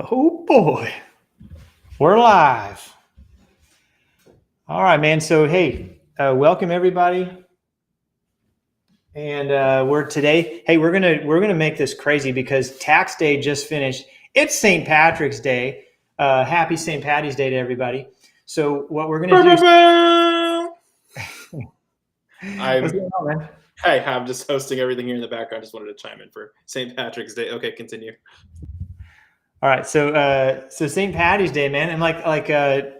Oh boy, we're live. All right, man. So hey, welcome everybody. And we're gonna make this crazy because tax day just finished. It's St. Patrick's Day. Happy St. Patty's Day to everybody. So what we're gonna do is what's going on, man? Hey, I'm just hosting everything here in the background. Just wanted to chime in for St. Patrick's Day. Okay, continue. All right, so St. Patty's Day, man, and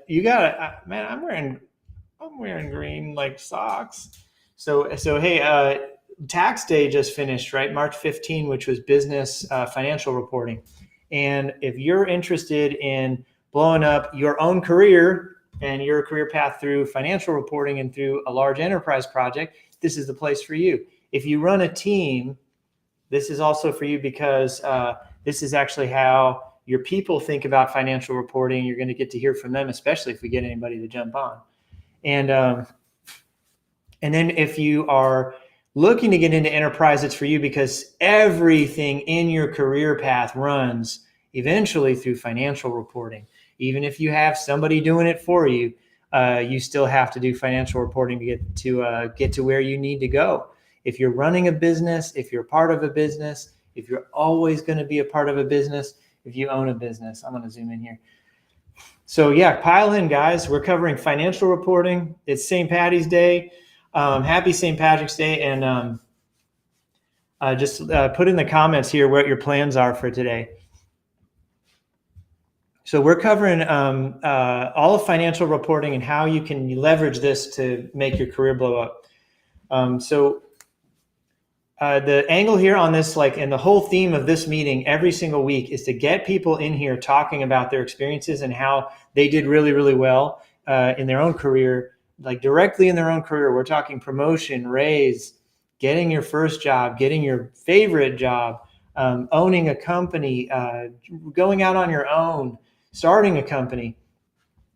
you got man. I'm wearing green like socks. So hey, tax day just finished, right? March 15, which was business financial reporting. And if you're interested in blowing up your own career and your career path through financial reporting and through a large enterprise project, this is the place for you. If you run a team, this is also for you because this is actually how your people think about financial reporting. You're going to get to hear from them, especially if we get anybody to jump on. And then if you are looking to get into enterprise, it's for you because everything in your career path runs eventually through financial reporting. Even if you have somebody doing it for you, you still have to do financial reporting to get to where you need to go. If you're running a business, if you're part of a business, if you're always going to be a part of a business, if you own a business, I'm going to zoom in here. So yeah, pile in, guys. We're covering financial reporting. It's St. Patty's Day. Happy St. Patrick's Day. And just put in the comments here what your plans are for today. So we're covering all of financial reporting and how you can leverage this to make your career blow up. The angle here on this, and the whole theme of this meeting every single week is to get people in here talking about their experiences and how they did really, really well in their own career, like directly in their own career. We're talking promotion, raise, getting your first job, getting your favorite job, owning a company, going out on your own, starting a company,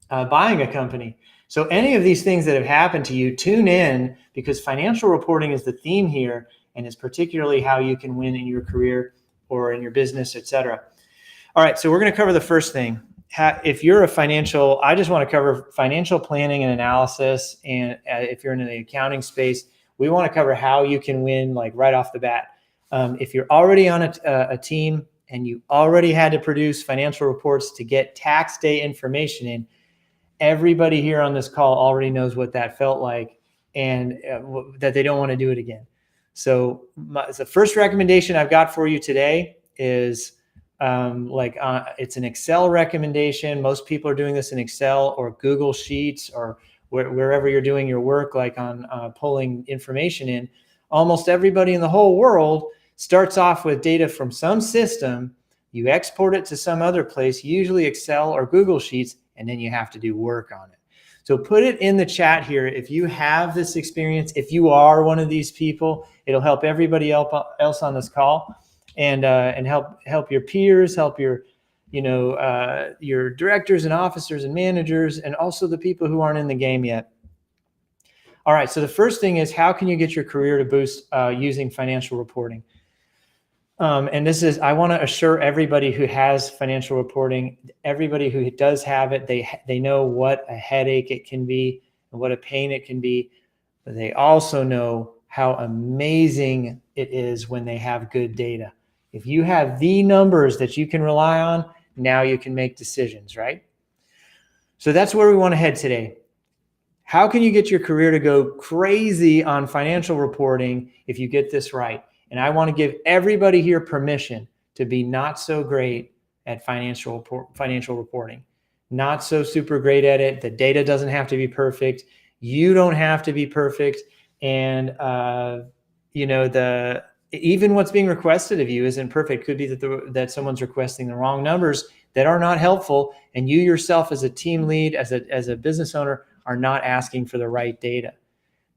buying a company. So any of these things that have happened to you, tune in because financial reporting is the theme here. And it's particularly how you can win in your career or in your business, et cetera. All right, so we're going to cover the first thing. If you're I just want to cover financial planning and analysis. And if you're in the accounting space, we want to cover how you can win right off the bat. If you're already on a team and you already had to produce financial reports to get tax day information in, everybody here on this call already knows what that felt like and that they don't want to do it again. So the first recommendation I've got for you today is it's an Excel recommendation. Most people are doing this in Excel or Google Sheets or wherever you're doing your work, like on pulling information in. Almost everybody in the whole world starts off with data from some system. You export it to some other place, usually Excel or Google Sheets, and then you have to do work on it. So put it in the chat here if you have this experience, if you are one of these people. It'll help everybody else on this call and help your peers, help your directors and officers and managers, and also the people who aren't in the game yet. All right, so the first thing is, how can you get your career to boost using financial reporting? And I want to assure everybody who has financial reporting, everybody who does have it, they know what a headache it can be and what a pain it can be, but they also know how amazing it is when they have good data. If you have the numbers that you can rely on, now you can make decisions, right? So that's where we want to head today. How can you get your career to go crazy on financial reporting if you get this right? And I want to give everybody here permission to be not so great at financial reporting, not so super great at it. The data doesn't have to be perfect. You don't have to be perfect. And, even what's being requested of you isn't perfect. Could be that someone's requesting the wrong numbers that are not helpful. And you yourself as a team lead, as a business owner, are not asking for the right data.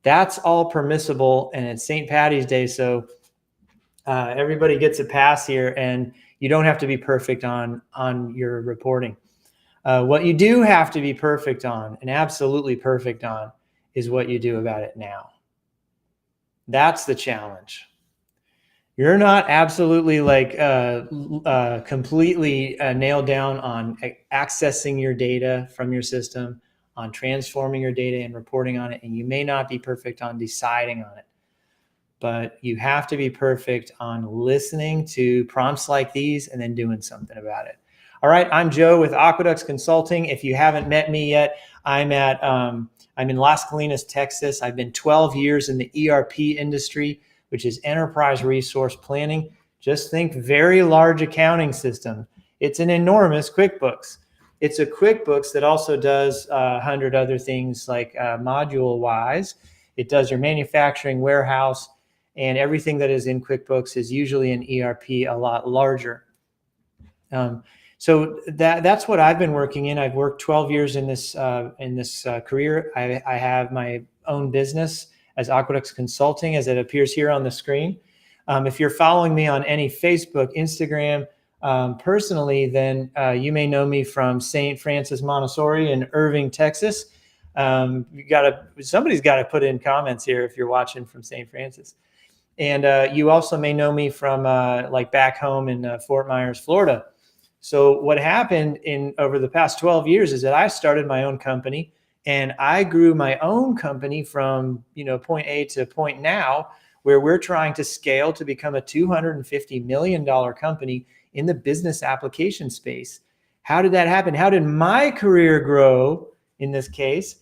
That's all permissible. And it's St. Patty's Day. So everybody gets a pass here, and you don't have to be perfect on your reporting. What you do have to be perfect on, and absolutely perfect on, is what you do about it now. That's the challenge. You're not absolutely like completely nailed down on accessing your data from your system, on transforming your data and reporting on it, and you may not be perfect on deciding on it, but you have to be perfect on listening to prompts like these and then doing something about it. All right, I'm Joe with Aqueducts Consulting. If you haven't met me yet, I'm in Las Colinas, Texas. I've been 12 years in the ERP industry, which is enterprise resource planning. Just think very large accounting system. It's an enormous QuickBooks. It's a QuickBooks that also does 100 other things like module-wise. It does your manufacturing, warehouse, and everything that is in QuickBooks is usually in ERP a lot larger. So that's what I've been working in. I've worked 12 years in this career. I have my own business as Aqueducts Consulting, as it appears here on the screen. If you're following me on any Facebook, Instagram, personally, then you may know me from St. Francis Montessori in Irving, Texas. Somebody's got to put in comments here if you're watching from St. Francis. And you also may know me from like back home in Fort Myers, Florida. So what happened over the past 12 years is that I started my own company, and I grew my own company from point A to point now, where we're trying to scale to become a $250 million company in the business application space. How did that happen? How did my career grow in this case?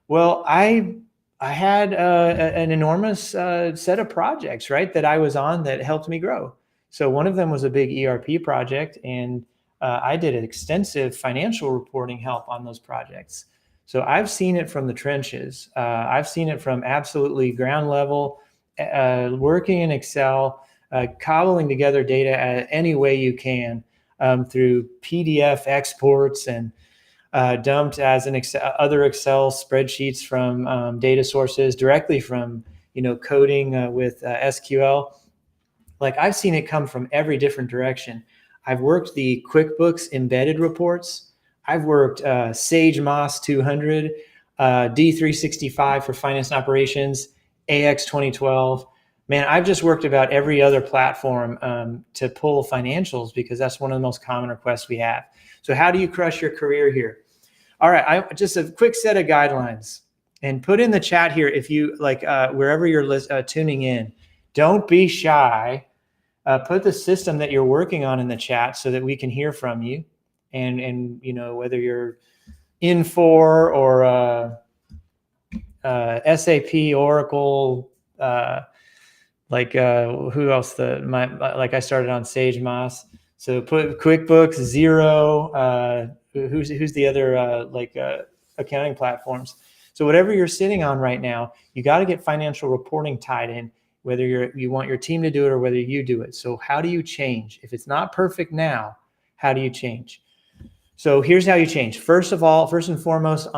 Well, I had an enormous set of projects, right, that I was on that helped me grow. So one of them was a big ERP project, and I did an extensive financial reporting help on those projects. So I've seen it from the trenches. I've seen it from absolutely ground level, working in Excel, cobbling together data any way you can through PDF exports and dumped as other Excel spreadsheets from data sources directly from coding with SQL. Like, I've seen it come from every different direction. I've worked the QuickBooks embedded reports. I've worked Sage Moss 200, D365 for finance and operations, AX 2012. Man, I've just worked about every other platform to pull financials, because that's one of the most common requests we have. So how do you crush your career here? All right, just a quick set of guidelines, and put in the chat here if you like, wherever you're tuning in. Don't be shy. Put the system that you're working on in the chat so that we can hear from you, and whether you're Infor or SAP, Oracle, who else? Like I started on Sage Moss. So put QuickBooks, Xero. Who's the other accounting platforms? So whatever you're sitting on right now, you got to get financial reporting tied in, whether you want your team to do it or whether you do it. So how do you change? If it's not perfect now, how do you change? So here's how you change. First and foremost,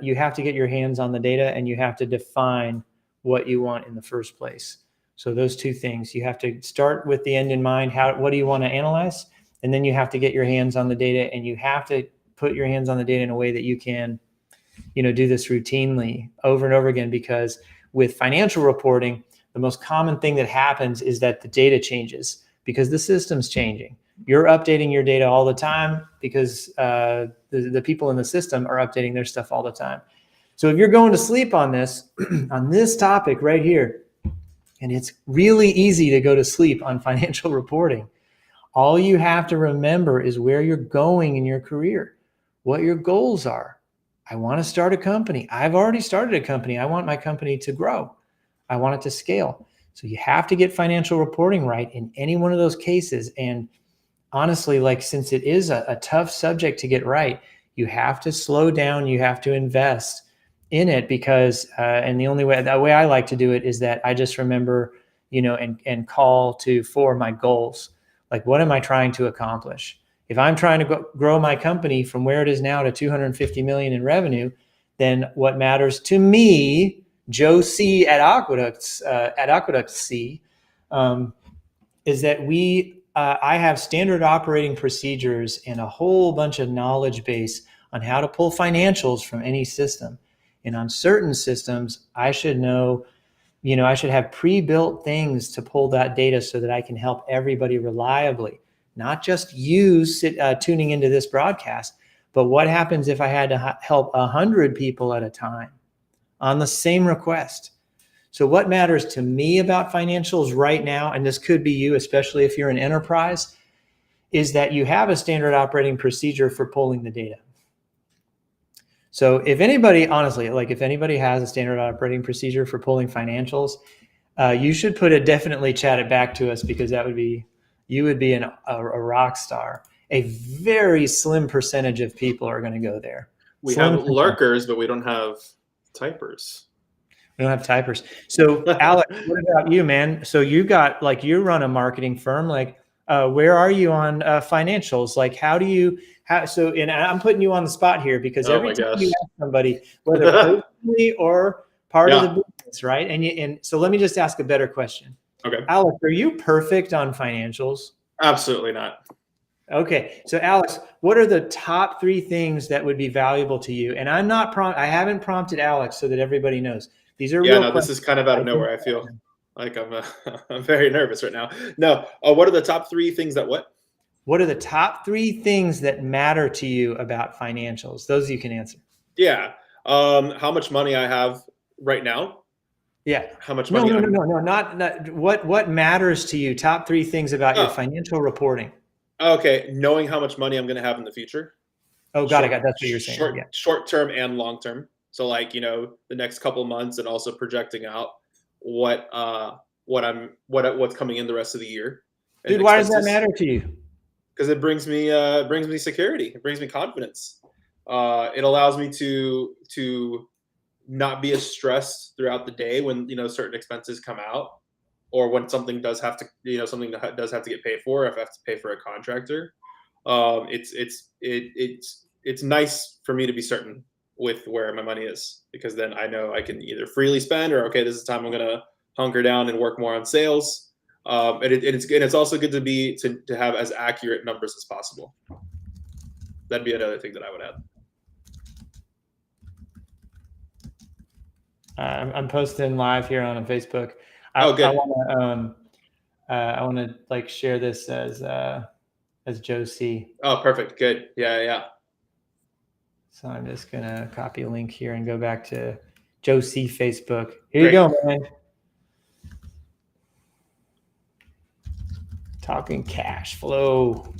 you have to get your hands on the data, and you have to define what you want in the first place. So those two things, you have to start with the end in mind. What do you want to analyze? And then you have to get your hands on the data, and you have to put your hands on the data in a way that you can, do this routinely over and over again, because with financial reporting, the most common thing that happens is that the data changes because the system's changing. You're updating your data all the time because the people in the system are updating their stuff all the time. So if you're going to sleep on this, on this topic right here, and it's really easy to go to sleep on financial reporting, all you have to remember is where you're going in your career, what your goals are. I want to start a company. I've already started a company. I want my company to grow. I want it to scale. So you have to get financial reporting right in any one of those cases. And honestly, since it is a tough subject to get right, you have to slow down. You have to invest in it, because and the way I like to do it is that I just remember, and call for my goals. Like, what am I trying to accomplish? If I'm trying to grow my company from where it is now to 250 million in revenue, then what matters to me, Joe C at Aqueducts C, is that I have standard operating procedures and a whole bunch of knowledge base on how to pull financials from any system. And on certain systems, I should know I should have pre-built things to pull that data so that I can help everybody reliably, not just you tuning into this broadcast, but what happens if I had to help 100 people at a time on the same request? So what matters to me about financials right now, and this could be you, especially if you're an enterprise, is that you have a standard operating procedure for pulling the data. So if anybody, honestly, like if anybody has a standard operating procedure for pulling financials, you should definitely chat it back to us, because you would be a rock star. A very slim percentage of people are going to go there. We Slim have percentage. lurkers, but we don't have typers. We don't have typers. So Alex, what about you, man? So you you run a marketing firm. Like, where are you on financials? Like, and I'm putting you on the spot here, because Oh every my time gosh. you ask somebody, whether personally or part of Yeah. the business, right? And so let me just ask a better question. Okay. Alex, are you perfect on financials? Absolutely not. Okay. So Alex, what are the top 3 things that would be valuable to you? And I haven't prompted Alex so that everybody knows. These are Yeah, real no, this questions. is kind of out of nowhere. I feel like I'm very nervous right now. No, what are the top 3 things that what? What are the top 3 things that matter to you about financials? Those you can answer. Yeah. How much money I have right now? Yeah. How much No, money no, no, I'm no, no, not what matters to you. Top 3 things about your Oh, financial reporting. okay. Knowing how much money I'm going to have in the future. Oh, got it. That's what you're saying. Yeah. Short term and long term. So like, the next couple months, and also projecting out what's coming in the rest of the year. And Dude, why does that matter to you? Because it brings me security. It brings me confidence. It allows me to not be as stressed throughout the day when certain expenses come out, or when something does have to something that does have to get paid for. If I have to pay for a contractor, it's nice for me to be certain with where my money is, because then I know I can either freely spend, or okay, this is the time I'm gonna hunker down and work more on sales. And it's also good to have as accurate numbers as possible. That'd be another thing that I would add. I'm posting live here on Facebook. Oh, good. I want to like share this as Joe C. Oh, perfect. Good. Yeah. So I'm just gonna copy a link here and go back to Joe C. Facebook. Here Great. you go, man. Talking cash flow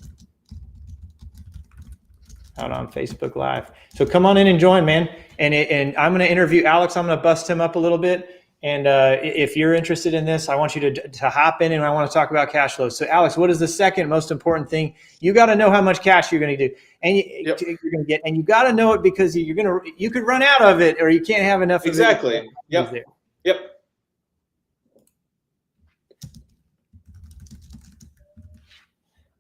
out on Facebook Live. So come on in and join, man. And I'm going to interview Alex. I'm going to bust him up a little bit. And if you're interested in this, I want you to hop in, and I want to talk about cash flow. So Alex, what is the second most important thing? You got to know how much cash you're going to do, and you're going to get, and you got to know it, because you could run out of it, or you can't have enough. Exactly. Of it. Yep.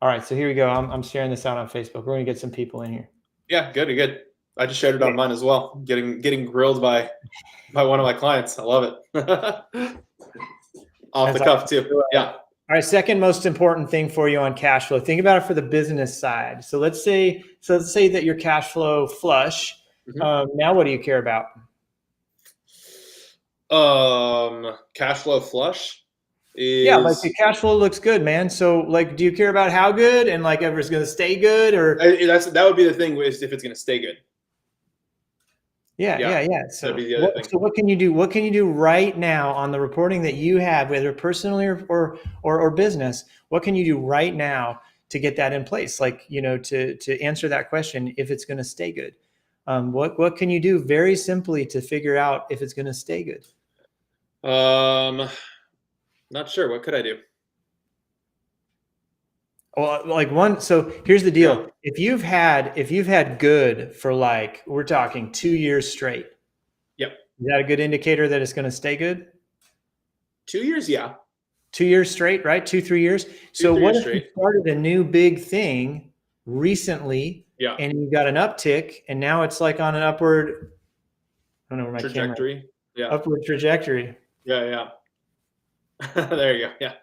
All right, so here we go. I'm sharing this out on Facebook. We're going to get some people in here. Yeah, good. I just shared it on mine as well. Getting grilled by one of my clients. I love it. Off the cuff too. Yeah. All right, second most important thing for you on cash flow. Think about it for the business side. So let's say that your cash flow flush. Mm-hmm. Now, what do you care about? Cash flow flush. Like the cash flow looks good, man. So like, do you care about how good, and like if it's going to stay good, or that would be the thing, is if it's going to stay good. Yeah. So, that'd be the other thing. So what can you do? What can you do right now on the reporting that you have, whether personally or business? What can you do right now to get that in place? Like, to answer that question, if it's going to stay good. What can you do very simply to figure out if it's going to stay good? Not sure. What could I do? Well, so here's the deal. Yeah. If you've had good for we're talking 2 years straight. Yep. Is that a good indicator that it's going to stay good? 2 years, yeah. 2 years straight, right? 2-3 years. So what if you started a new big thing recently? Yeah. And you got an uptick, and now it's like on an upward. I don't know where my trajectory. Camera. Yeah. Upward trajectory. Yeah. There you go. Yeah.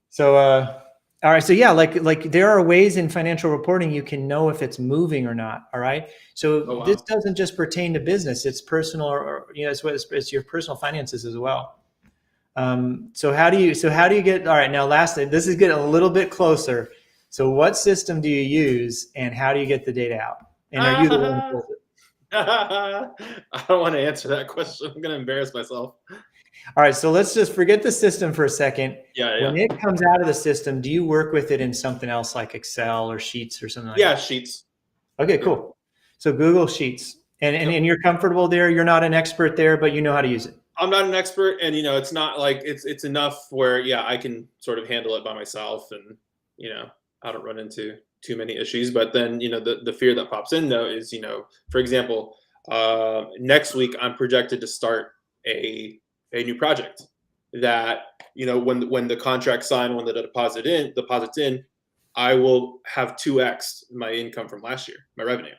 So all right. So yeah, like there are ways in financial reporting you can know if it's moving or not. All right. So This doesn't just pertain to business; it's personal, or it's your personal finances as well. So how do you get, all right, now lastly, this is getting a little bit closer. So what system do you use and how do you get the data out? And are you the one who pulls it? I don't want to answer that question. I'm going to embarrass myself. All right, so let's just forget the system for a second. Yeah, When yeah. it comes out of the system, do you work with it in something else like Excel or Sheets or something like Yeah, that? Sheets. Okay, Yep. cool. So Google Sheets. Yep. And you're comfortable there. You're not an expert there, but you know how to use it. I'm not an expert, and it's not like it's enough where I can sort of handle it by myself, and I don't run into too many issues. But then the fear that pops in though is for example, next week I'm projected to start a new project that when the contract signed, when the deposits in, I will have 2x my income from last year, my revenue,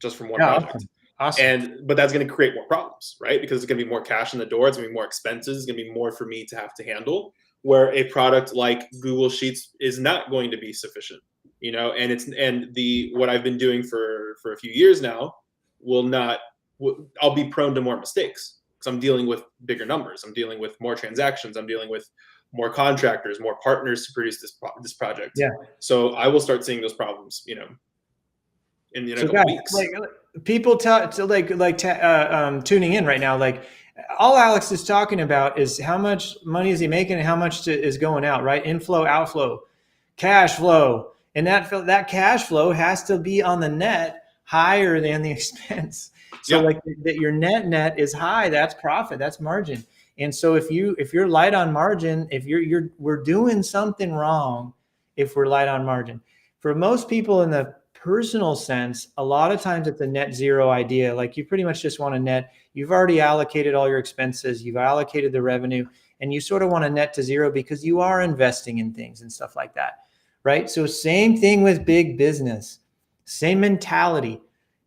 just from one Yeah, project. awesome. Awesome. But that's going to create more problems, right? Because it's going to be more cash in the door. It's going to be more expenses. It's going to be more for me to have to handle. Where a product like Google Sheets is not going to be sufficient, and the what I've been doing for a few years now will not. I'll be prone to more mistakes because I'm dealing with bigger numbers. I'm dealing with more transactions. I'm dealing with more contractors, more partners to produce this project. Yeah. So I will start seeing those problems, in a So couple guys, weeks. people tuning in right now, like all Alex is talking about is how much money is he making and how much is going out, right? Inflow, outflow, cash flow, and that cash flow has to be on the net higher than the expense. So Yeah. like that your net is high, that's profit, that's margin. And so if you're light on margin, if we're doing something wrong if we're light on margin. For most people in the personal sense, a lot of times it's a net zero idea. Like you pretty much just want a net. You've already allocated all your expenses, you've allocated the revenue, and you sort of want a net to zero because you are investing in things and stuff like that, right? So same thing with big business, same mentality.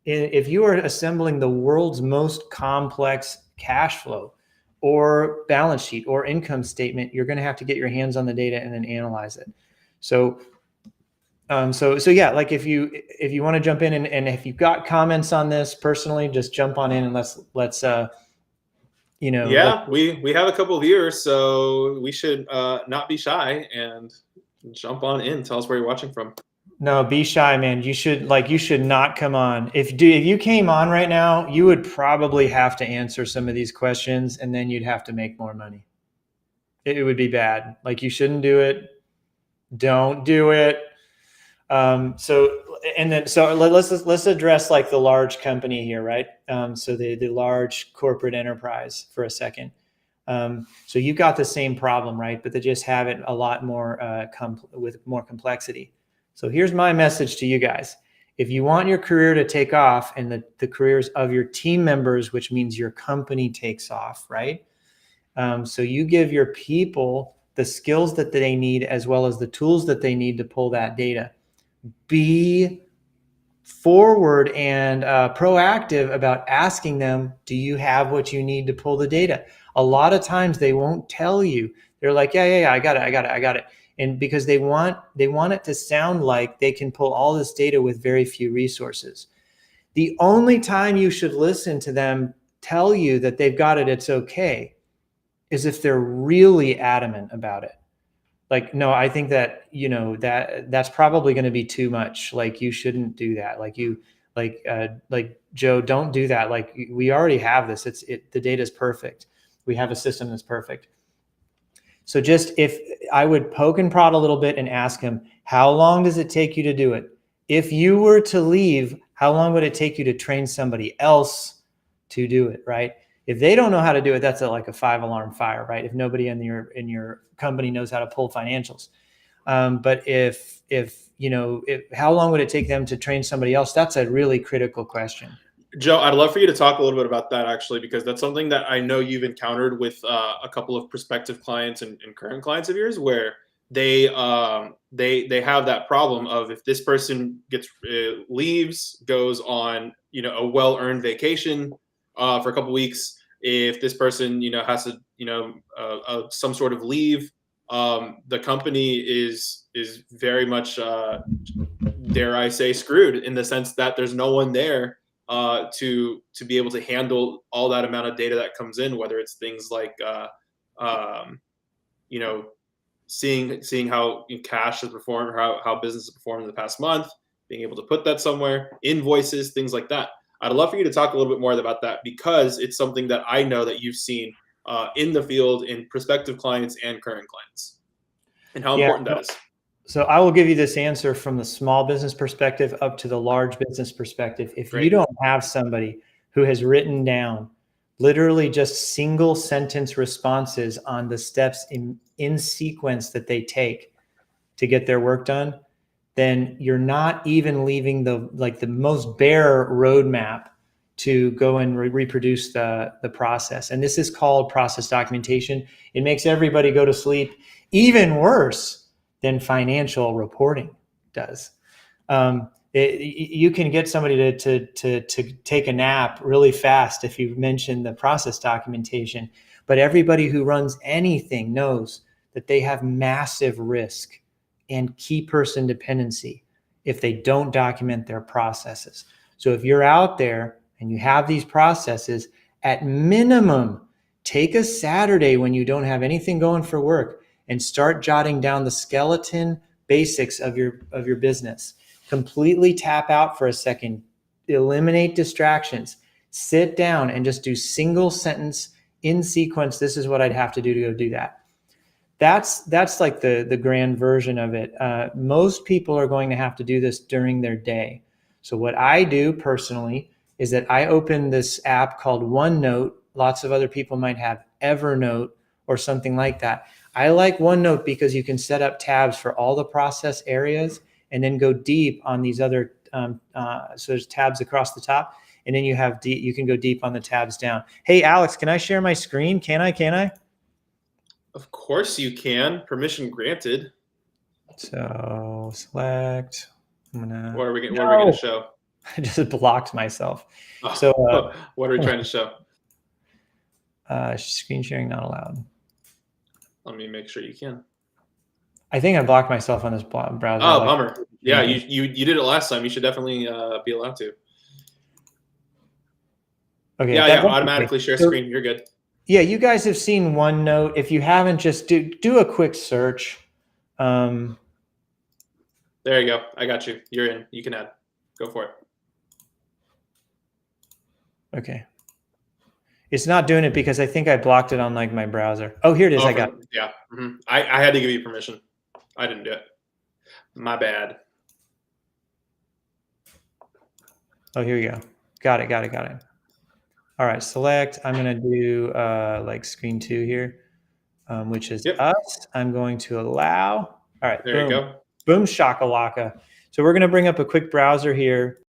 If you are assembling the world's most complex cash flow or balance sheet or income statement, you're going to have to get your hands on the data and then analyze it. So so yeah, like if you want to jump in and if you've got comments on this personally, just jump on in and let's Yeah, we have a couple of viewers, so we should not be shy and jump on in. Tell us where you're watching from. no, be shy, man. You should not come on. If you came on right now, you would probably have to answer some of these questions and then you'd have to make more money. It would be bad. Like you shouldn't do it. Don't do it. So let's address like the large company here, right? So the large corporate enterprise for a second. So you've got the same problem, right? But they just have it a lot more with more complexity. So here's my message to you guys. If you want your career to take off and the careers of your team members, which means your company takes off, right? So you give your people the skills that they need as well as the tools that they need to pull that data. Be forward and proactive about asking them, do you have what you need to pull the data? A lot of times they won't tell you. They're like, yeah, I got it. And because they want it to sound like they can pull all this data with very few resources. The only time you should listen to them tell you that they've got it, it's okay, is if they're really adamant about it. Like, no, I think that, that's probably going to be too much. Like, you shouldn't do that. Like Joe, don't do that. Like, we already have this. The data is perfect. We have a system that's perfect. So just if I would poke and prod a little bit and ask him, how long does it take you to do it? If you were to leave, how long would it take you to train somebody else to do it, right? If they don't know how to do it, that's like a 5-alarm fire, right? If nobody in your company knows how to pull financials. But if how long would it take them to train somebody else? That's a really critical question. Joe, I'd love for you to talk a little bit about that actually, because that's something that I know you've encountered with a couple of prospective clients and current clients of yours, where they have that problem of if this person leaves, goes on a well-earned vacation for a couple weeks, if this person has to some sort of leave, the company is very much dare I say screwed, in the sense that there's no one there to be able to handle all that amount of data that comes in, whether it's things like seeing how cash has performed, or how business has performed in the past month, being able to put that somewhere, invoices, things like that. I'd love for you to talk a little bit more about that, because it's something that I know that you've seen in the field, in prospective clients and current clients, and how Yeah. important that is. So I will give you this answer from the small business perspective up to the large business perspective. If you Great. don't have somebody who has written down literally just single sentence responses on the steps in sequence that they take to get their work done, then you're not even leaving the most bare roadmap to go and reproduce the process. And this is called process documentation. It makes everybody go to sleep even worse than financial reporting does. You can get somebody to take a nap really fast if you mention the process documentation, but everybody who runs anything knows that they have massive risk and key person dependency if they don't document their processes. So if you're out there and you have these processes, at minimum, take a Saturday when you don't have anything going for work and start jotting down the skeleton basics of your business. Completely tap out for a second, eliminate distractions, sit down and just do single sentence in sequence. This is what I'd have to do to go do that. That's like the grand version of it. Most people are going to have to do this during their day. So what I do personally is that I open this app called OneNote. Lots of other people might have Evernote or something like that. I like OneNote because you can set up tabs for all the process areas and then go deep on these other, so there's tabs across the top, and then you can go deep on the tabs down. Hey, Alex, can I share my screen? Can I? Of course you can. Permission granted. So select. What are we going to show? I just blocked myself. Oh, so what are we trying to show? Screen sharing not allowed. Let me make sure you can. I think I blocked myself on this browser. Oh, bummer. Yeah, you did it last time. You should definitely be allowed to. Okay. Yeah, automatically share screen. You're good. Yeah, you guys have seen OneNote. If you haven't, just do a quick search. There you go. I got you. You're in. You can add. Go for it. Okay. It's not doing it because I think I blocked it on like my browser. Oh, here it is. I got it. Yeah. Mm-hmm. I had to give you permission. I didn't do it. My bad. Oh, here we go. Got it. All right, select. I'm going to do like screen 2 here, which is us. I'm going to allow. All right. There you go. Boom shakalaka. So we're going to bring up a quick browser here,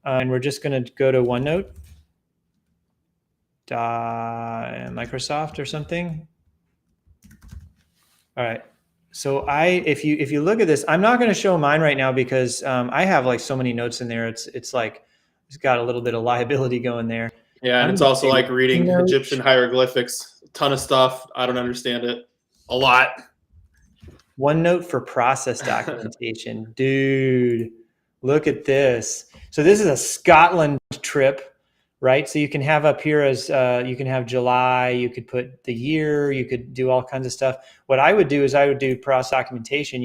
and we're just going to go to OneNote. Microsoft or something. All right. So if you look at this, I'm not going to show mine right now because I have like so many notes in there. It's like it's got a little bit of liability going there. Yeah, and it's also like reading Egyptian hieroglyphics. A ton of stuff. I don't understand it. A lot. OneNote for process documentation. Dude, look at this. So this is a Scotland trip, right? So you can have up here as you can have July, you could put the year, you could do all kinds of stuff. What I would do is I would do process documentation.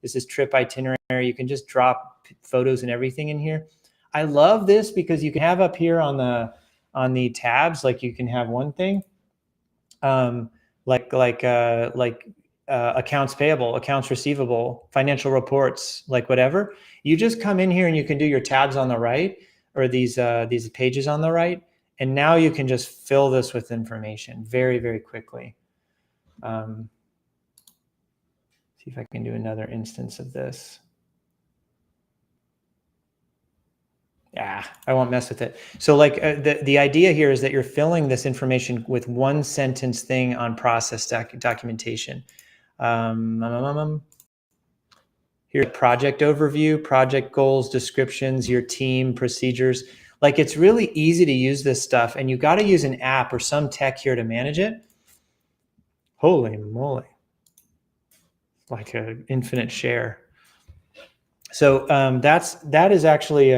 This is trip itinerary. You can just drop photos and everything in here. I love this because you can have up here on the tabs, like you can have one thing, like accounts payable, accounts receivable, financial reports, like whatever. You just come in here and you can do your tabs on the right, or these pages on the right, and now you can just fill this with information very, very quickly. See if I can do another instance of this. Yeah, I won't mess with it. So like the idea here is that you're filling this information with one sentence thing on process documentation. Here's project overview, project goals, descriptions, your team, procedures. Like it's really easy to use this stuff, and you got to use an app or some tech here to manage it. Holy moly. Like an infinite share. So that is actually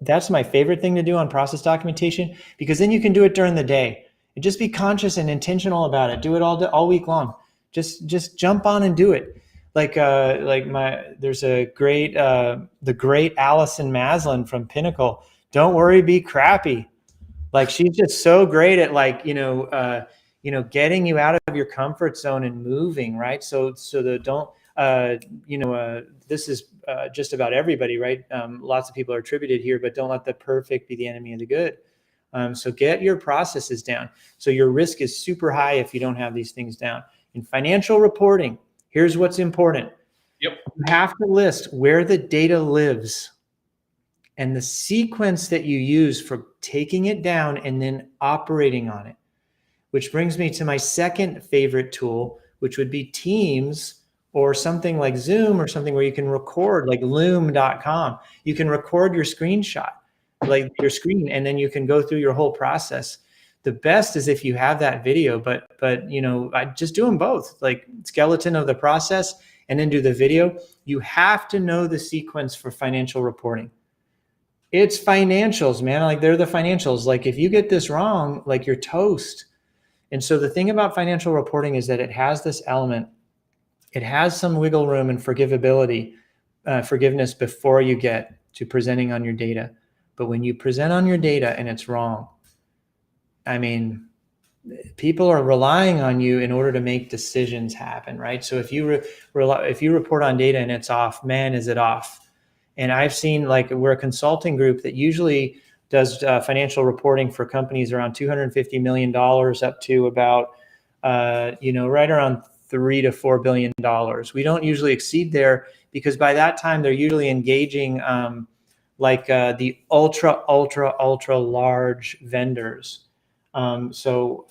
that's my favorite thing to do on process documentation, because then you can do it during the day and just be conscious and intentional about it. Do it all week long. Just jump on and do it. There's a great, the great Allison Maslin from Pinnacle. Don't worry, be crappy. Like she's just so great at getting you out of your comfort zone and moving, right? This is just about everybody, right? Lots of people are attributed here, but don't let the perfect be the enemy of the good. So get your processes down. So your risk is super high if you don't have these things down. In financial reporting, here's what's important. Yep. You have to list where the data lives and the sequence that you use for taking it down and then operating on it. Which brings me to my second favorite tool, which would be Teams or something like Zoom or something where you can record, like loom.com. You can record your screenshot, like your screen, and then you can go through your whole process. The best is if you have that video, but I just do them both, like skeleton of the process and then do the video. You have to know the sequence for financial reporting. It's financials, man. Like they're the financials. Like if you get this wrong, like you're toast. And so the thing about financial reporting is that it has this element. It has some wiggle room and forgivability, forgiveness before you get to presenting on your data. But when you present on your data and it's wrong, I mean, people are relying on you in order to make decisions happen, right? So if you report on data and it's off, man, is it off? And I've seen, like, we're a consulting group that usually does financial reporting for companies around $250 million up to about, right around $3 to $4 billion. We don't usually exceed there because by that time they're usually engaging the ultra large vendors. So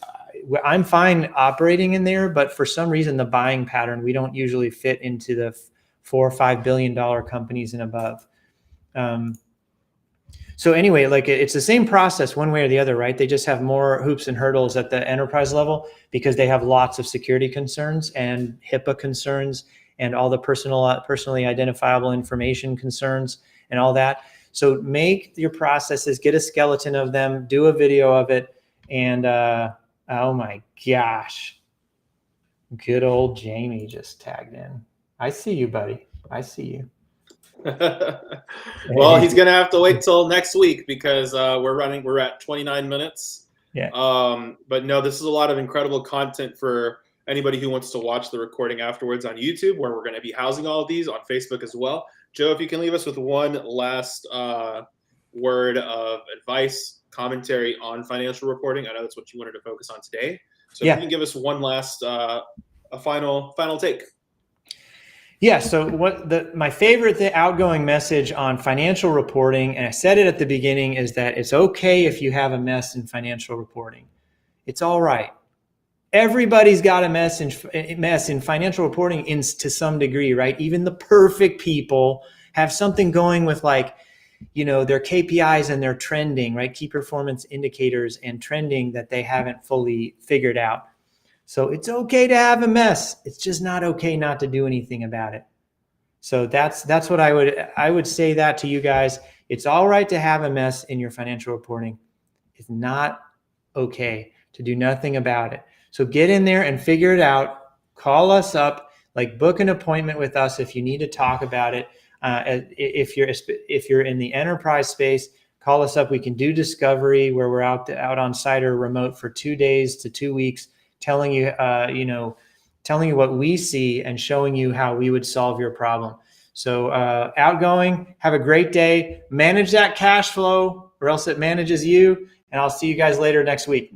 I'm fine operating in there, but for some reason the buying pattern, we don't usually fit into the $4 or $5 billion companies and above. So anyway, like it's the same process one way or the other, right? They just have more hoops and hurdles at the enterprise level because they have lots of security concerns and HIPAA concerns and all the personally identifiable information concerns and all that. So make your processes, get a skeleton of them, do a video of it. And oh my gosh, good old Jamie just tagged in. I see you, buddy. I see you. Well, he's gonna have to wait till next week because we're at 29 minutes. Yeah. But no, this is a lot of incredible content for anybody who wants to watch the recording afterwards on YouTube, where we're going to be housing all of these, on Facebook as well. Joe, if you can leave us with one last word of advice, commentary on financial reporting. I know that's what you wanted to focus on today. So if you can give us one last a final take. Yeah. So my favorite outgoing message on financial reporting, and I said it at the beginning, is that it's okay if you have a mess in financial reporting. It's all right. Everybody's got a mess in financial reporting to some degree, right? Even the perfect people have something going with, like, their KPIs and their trending, right? Key performance indicators and trending that they haven't fully figured out. So it's okay to have a mess. It's just not okay not to do anything about it. So that's what I would say that to you guys. It's all right to have a mess in your financial reporting. It's not okay to do nothing about it. So get in there and figure it out. Call us up, like book an appointment with us if you need to talk about it. If you're in the enterprise space, call us up. We can do discovery where we're out on site or remote for 2 days to 2 weeks, telling you what we see and showing you how we would solve your problem. So outgoing, have a great day. Manage that cash flow, or else it manages you. And I'll see you guys later next week.